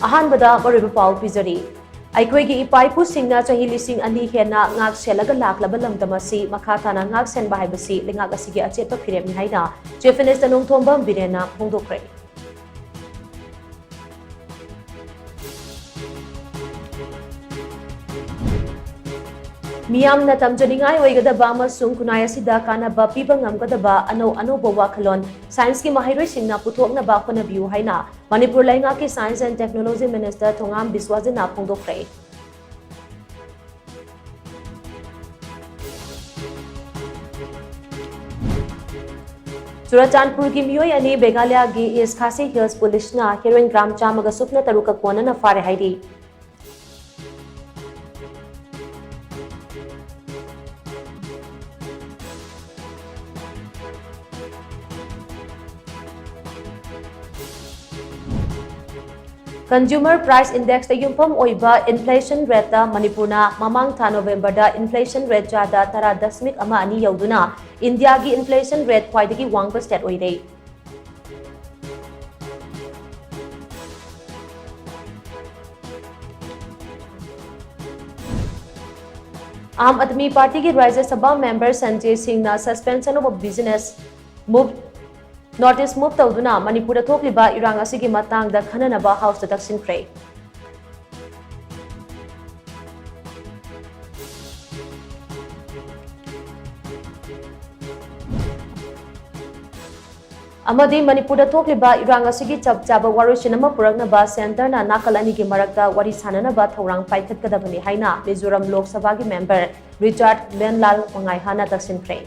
अहानबदा मरुब पाउ पिजरी अखोइगी इपाइपु सिंगना चाही लिसिंग अनि हेना ngak selaga laklaba lamdamasi makha thana ngak sen bahaibasi lingak asigi achepa phirem ni haina chief minister nongthombam birena phongdokre Miyamna tamjaningai oigadaba amasung kunai asida kanaba piba ngamgadaba anauba wakhalon science ki mahirai singna puthoknaba honabiu haina Manipur lainga ki science and technology minister Thongam Biswajana phongdokre Churachandpur ki miyoi ani Meghalaya gi East Khasi Hills Police na heroin gram chamaga supna taruka kona na fare haidi Consumer Price Index ta yumpham oiba inflation rate ta Manipurna mamang tha November da inflation rate ja da 10.2 yauduna India gi inflation rate khwaidagi wangba state oirei Aam Admi Party ki Rajya Sabha member Sanjay Singh na suspension of business move Notice move tawduna Manipur thokliba irang asigi matangda khananaba house ta taksinkhre Amadi Manipur thokliba irang asigi chapchaba warusinama puraknaba center na nakalani gi marakta wari sananaba thorang paikhatkadabani haina Mizoram Lok Sabha gi member Richard Lenlal Wangai hana taksinkhre